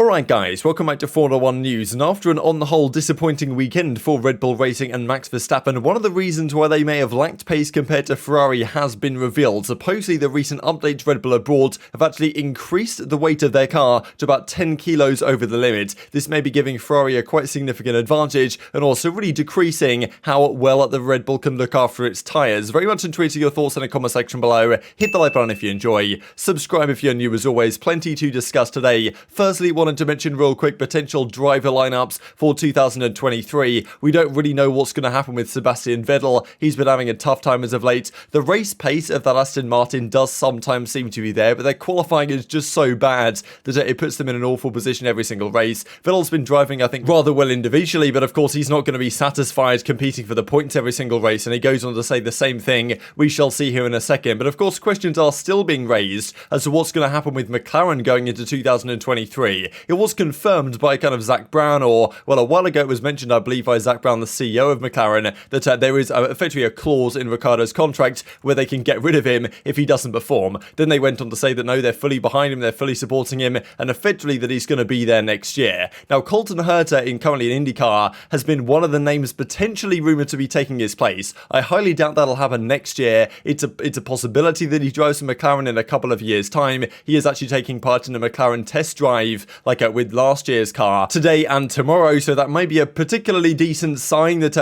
Alright guys, welcome back to Formula 1 news, and after an on the whole disappointing weekend for Red Bull Racing and Max Verstappen, one of the reasons why they may have lacked pace compared to Ferrari has been revealed. Supposedly the recent updates Red Bull have brought have actually increased the weight of their car to about 10 kilos over the limit. This may be giving Ferrari a quite significant advantage and also really decreasing how well the Red Bull can look after its tyres. Very much intrigued your thoughts in the comment section below. Hit the like button if you enjoy, subscribe if you're new as always, plenty to discuss today. Firstly, wanted to mention real quick potential driver lineups for 2023. We don't really know what's going to happen with Sebastian Vettel. He's been having a tough time as of late. The race pace of that Aston Martin does sometimes seem to be there, but their qualifying is just so bad that it puts them in an awful position every single race. Vettel's been driving, I think, rather well individually, but of course he's not going to be satisfied competing for the points every single race, and he goes on to say the same thing. We shall see here in a second, but of course questions are still being raised as to what's going to happen with McLaren going into 2023. It was confirmed by kind of Zach Brown, or, well, a while ago it was mentioned, I believe, by Zach Brown, the CEO of McLaren, that there is effectively a clause in Riccardo's contract where they can get rid of him if he doesn't perform. Then they went on to say that no, they're fully behind him, they're fully supporting him, and effectively that he's going to be there next year. Now, Colton Herta, currently in IndyCar, has been one of the names potentially rumoured to be taking his place. I highly doubt that'll happen next year. It's a possibility that he drives for McLaren in a couple of years' time. He is actually taking part in a McLaren test drive, like with last year's car, today and tomorrow, so that might be a particularly decent sign that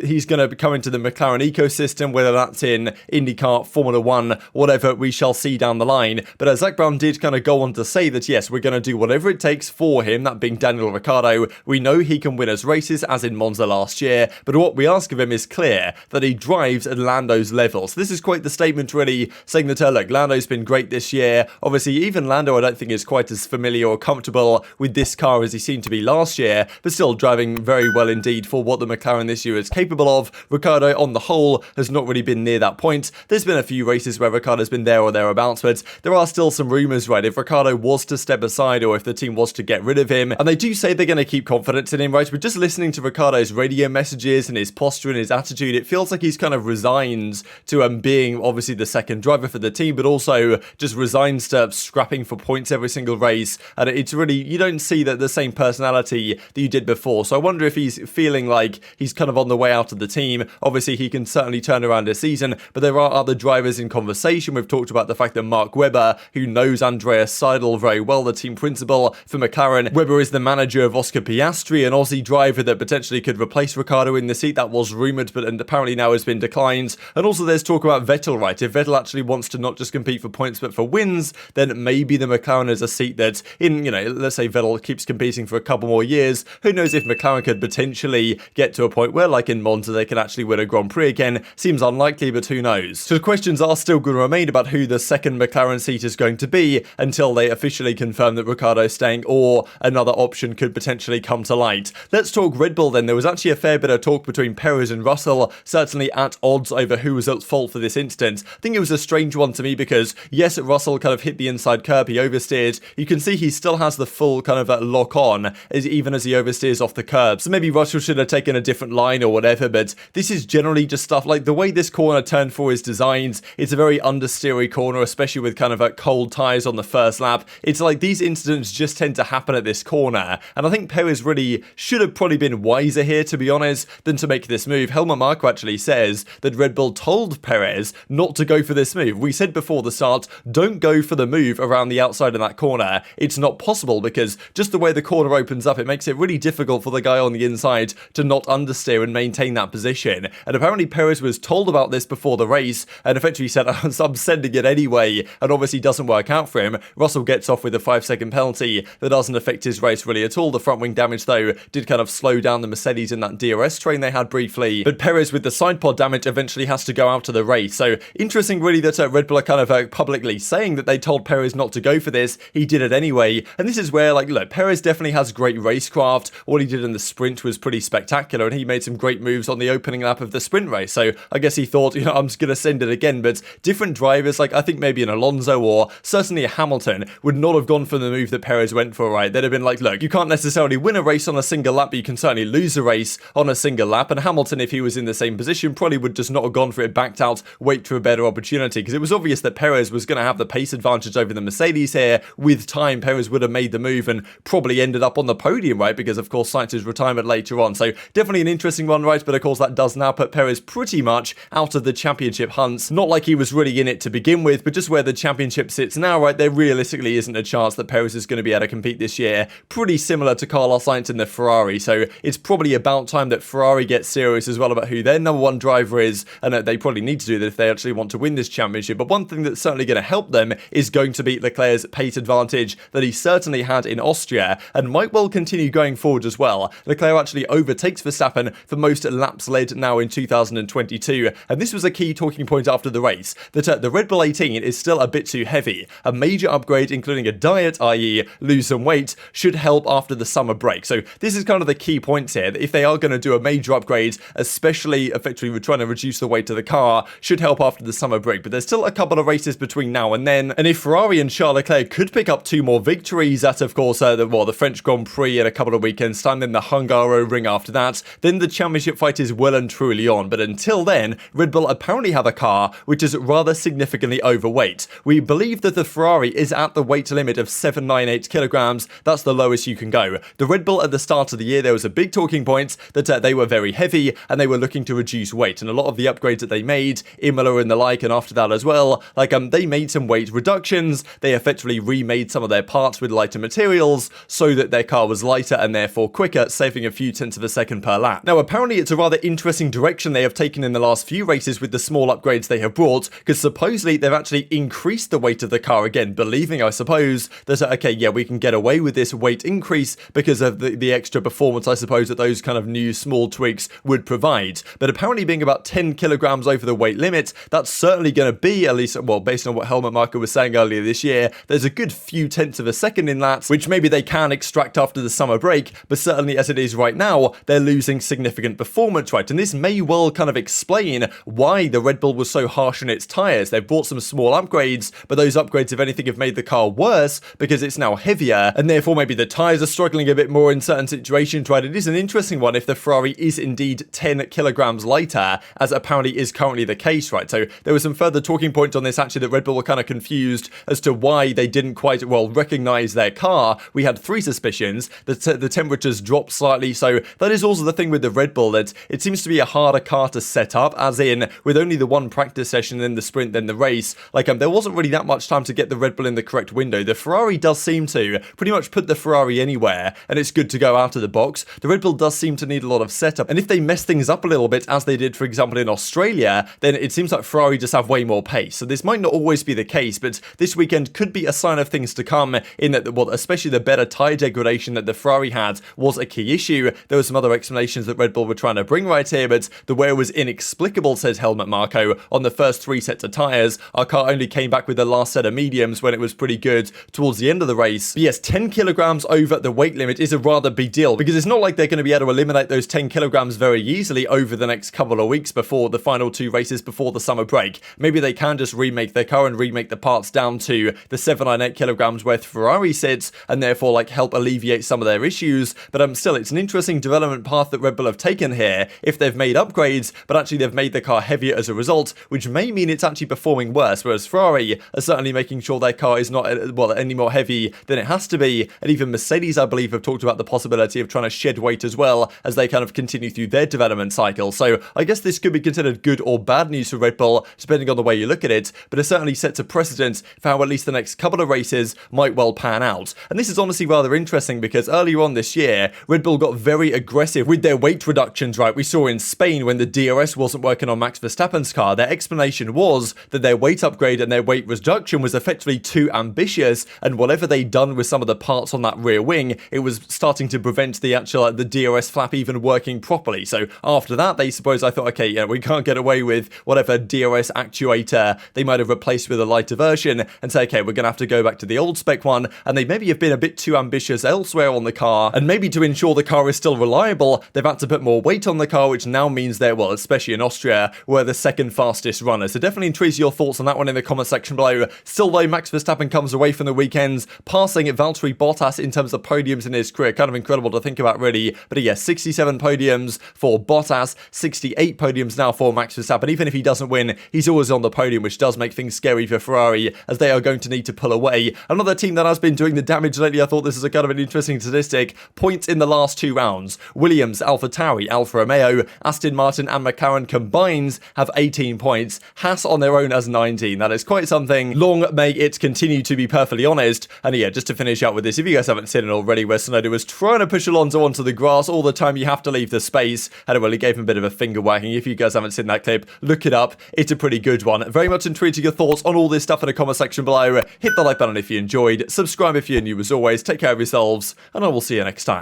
he's going to come into the McLaren ecosystem, whether that's in IndyCar, Formula 1, whatever, we shall see down the line. But Zach Brown did kind of go on to say that yes, we're going to do whatever it takes for him, that being Daniel Ricciardo. We know he can win us races, as in Monza last year, but what we ask of him is clear, that he drives at Lando's level. So this is quite the statement, really, saying that look, Lando's been great this year. Obviously, even Lando I don't think is quite as familiar or comfortable with this car as he seemed to be last year, but still driving very well indeed for what the McLaren this year is capable of. Ricciardo, on the whole, has not really been near that point. There's been a few races where Ricciardo's been there or thereabouts, but there are still some rumours, right? If Ricciardo was to step aside or if the team was to get rid of him, and they do say they're going to keep confidence in him, right? But just listening to Ricciardo's radio messages and his posture and his attitude, it feels like he's kind of resigned to being obviously the second driver for the team, but also just resigns to scrapping for points every single race. And it's really, you don't see that the same personality that you did before. So I wonder if he's feeling like he's kind of on the way out of the team. Obviously, he can certainly turn around a season, but there are other drivers in conversation. We've talked about the fact that Mark Webber, who knows Andreas Seidel very well, the team principal for McLaren. Webber is the manager of Oscar Piastri, an Aussie driver that potentially could replace Ricciardo in the seat. That was rumoured, but apparently now has been declined. And also there's talk about Vettel, right? If Vettel actually wants to not just compete for points, but for wins, then maybe the McLaren is a seat that in, let's say Vettel keeps competing for a couple more years, who knows if McLaren could potentially get to a point where, like in Monza, they can actually win a Grand Prix again. Seems unlikely, but who knows? So the questions are still going to remain about who the second McLaren seat is going to be until they officially confirm that Ricciardo's staying or another option could potentially come to light. Let's talk Red Bull then. There was actually a fair bit of talk between Perez and Russell, certainly at odds over who was at fault for this incident. I think it was a strange one to me because, yes, Russell kind of hit the inside curb, he oversteered. You can see he still has the full kind of lock on, even as he oversteers off the curb. So maybe Russell should have taken a different line or whatever, but this is generally just stuff like the way this corner turn 4 is designed. It's a very understeery corner, especially with kind of cold tyres on the first lap. It's like these incidents just tend to happen at this corner, and I think Perez really should have probably been wiser here, to be honest, than to make this move. Helmut Marko actually says that Red Bull told Perez not to go for this move. We said before the start, don't go for the move around the outside of that corner. It's not possible because just the way the corner opens up, it makes it really difficult for the guy on the inside to not understeer and maintain that position. And apparently Perez was told about this before the race and effectively said, I'm sending it anyway, and obviously doesn't work out for him. Russell gets off with a 5-second penalty that doesn't affect his race really at all. The front wing damage though did kind of slow down the Mercedes in that DRS train they had briefly, but Perez with the side pod damage eventually has to go out of the race. So interesting really that Red Bull are kind of publicly saying that they told Perez not to go for this. He did it anyway, and this is where, like, look, Perez definitely has great racecraft. What he did in the sprint was pretty spectacular, and he made some great moves on the opening lap of the sprint race. So I guess he thought, I'm just going to send it again. But different drivers, like I think maybe an Alonso or certainly a Hamilton, would not have gone for the move that Perez went for, right? They'd have been like, look, you can't necessarily win a race on a single lap, but you can certainly lose a race on a single lap. And Hamilton, if he was in the same position, probably would just not have gone for it, backed out, wait for a better opportunity, because it was obvious that Perez was going to have the pace advantage over the Mercedes here. With time, Perez would have made the move move and probably ended up on the podium, right? Because of course Sainz's retirement later on. So definitely an interesting one, right? But of course that does now put Perez pretty much out of the championship hunts. Not like he was really in it to begin with, but just where the championship sits now, right? There realistically isn't a chance that Perez is going to be able to compete this year. Pretty similar to Carlos Sainz in the Ferrari. So it's probably about time that Ferrari gets serious as well about who their number one driver is, and they probably need to do that if they actually want to win this championship. But one thing that's certainly going to help them is going to be Leclerc's pace advantage that he certainly had in Austria and might well continue going forward as well. Leclerc actually overtakes Verstappen for most laps led now in 2022, and this was a key talking point after the race, that the Red Bull 18 is still a bit too heavy. A major upgrade, including a diet, i.e. lose some weight, should help after the summer break. So this is kind of the key points here, that if they are going to do a major upgrade, especially effectively trying to reduce the weight of the car, should help after the summer break. But there's still a couple of races between now and then, and if Ferrari and Charles Leclerc could pick up 2 more victories at, of course, the French Grand Prix in a couple of weekends time, then the Hungaroring after that, then the championship fight is well and truly on. But until then, Red Bull apparently have a car which is rather significantly overweight. We believe that the Ferrari is at the weight limit of 798 kilograms. That's the lowest you can go. The Red Bull at the start of the year, there was a big talking point that they were very heavy and they were looking to reduce weight, and a lot of the upgrades that they made, Imola and the like, and after that as well, they made some weight reductions. They effectively remade some of their parts with lighter materials so that their car was lighter and therefore quicker, saving a few tenths of a second per lap. Now apparently it's a rather interesting direction they have taken in the last few races with the small upgrades they have brought, because supposedly they've actually increased the weight of the car again, believing, I suppose, that okay, yeah, we can get away with this weight increase because of the extra performance, I suppose, that those kind of new small tweaks would provide. But apparently being about 10 kilograms over the weight limit, that's certainly going to be, at least, well, based on what Helmut Marko was saying earlier this year, there's a good few tenths of a second in that, which maybe they can extract after the summer break, but certainly as it is right now, they're losing significant performance, right? And this may well kind of explain why the Red Bull was so harsh on its tyres. They've brought some small upgrades, but those upgrades, if anything, have made the car worse because it's now heavier, and therefore maybe the tyres are struggling a bit more in certain situations, right? It is an interesting one if the Ferrari is indeed 10 kilograms lighter, as apparently is currently the case, right? So there was some further talking points on this, actually, that Red Bull were kind of confused as to why they didn't quite, well, recognize their car. We had 3 suspicions that the temperatures dropped slightly, so that is also the thing with the Red Bull, that it seems to be a harder car to set up, as in with only the one practice session, then the sprint, then the race. There wasn't really that much time to get the Red Bull in the correct window. The Ferrari does seem to pretty much put the Ferrari anywhere, and it's good to go out of the box. The Red Bull does seem to need a lot of setup, and if they mess things up a little bit, as they did, for example, in Australia, then it seems like Ferrari just have way more pace. So this might not always be the case, but this weekend could be a sign of things to come, in that, well, especially the better tyre degradation that the Ferrari had was a key issue. There were some other explanations that Red Bull were trying to bring right here, but the wear was inexplicable, says Helmut Marko. On the first 3 sets of tyres, our car only came back with the last set of mediums when it was pretty good towards the end of the race. But yes, 10 kilograms over the weight limit is a rather big deal, because it's not like they're going to be able to eliminate those 10 kilograms very easily over the next couple of weeks before the final 2 races before the summer break. Maybe they can just remake their car and remake the parts down to the 798 kilograms where Ferrari sits, and therefore help alleviate some of their issues. But still, it's an interesting development path that Red Bull have taken here, if they've made upgrades, but actually they've made the car heavier as a result, which may mean it's actually performing worse, whereas Ferrari are certainly making sure their car is not, well, any more heavy than it has to be. And even Mercedes, I believe, have talked about the possibility of trying to shed weight as well as they kind of continue through their development cycle. So I guess this could be considered good or bad news for Red Bull, depending on the way you look at it, but it certainly sets a precedent for how at least the next couple of races might well pan out. And this is honestly rather interesting, because earlier on this year, Red Bull got very aggressive with their weight reductions, right? We saw in Spain when the DRS wasn't working on Max Verstappen's car, their explanation was that their weight upgrade and their weight reduction was effectively too ambitious, and whatever they'd done with some of the parts on that rear wing, it was starting to prevent the actual the DRS flap even working properly. So after that, they suppose I thought, okay, yeah, we can't get away with whatever DRS actuator they might have replaced with a lighter version, and say, okay, we're going to have to go back to the old spec one. And they maybe have been a bit too ambitious elsewhere on the car, and maybe to ensure the car is still reliable, they've had to put more weight on the car, which now means they're, well, especially in Austria, we're the second fastest runner. So definitely intrigues your thoughts on that one in the comment section below. Still though, Max Verstappen comes away from the weekends passing Valtteri Bottas in terms of podiums in his career. Kind of incredible to think about, really. But yeah, 67 podiums for Bottas, 68 podiums now for Max Verstappen. Even if he doesn't win, he's always on the podium, which does make things scary for Ferrari, as they are going to need to pull away. Another team that has been doing the damage lately. I thought this was a kind of an interesting statistic. Points in the last 2 rounds. Williams, Alfa Tauri, Alfa Romeo, Aston Martin and McLaren combined have 18 points. Haas on their own has 19. That is quite something. Long may it continue, to be perfectly honest. And yeah, just to finish out with this, if you guys haven't seen it already, where Tsunoda was trying to push Alonso onto the grass all the time, you have to leave the space. And it really gave him a bit of a finger wagging. If you guys haven't seen that clip, look it up. It's a pretty good one. Very much intrigued to your thoughts on all this stuff in the comment section below. Hit the like button if you enjoyed. Subscribe if you're new as always. Take care of yourselves, and I will see you next time.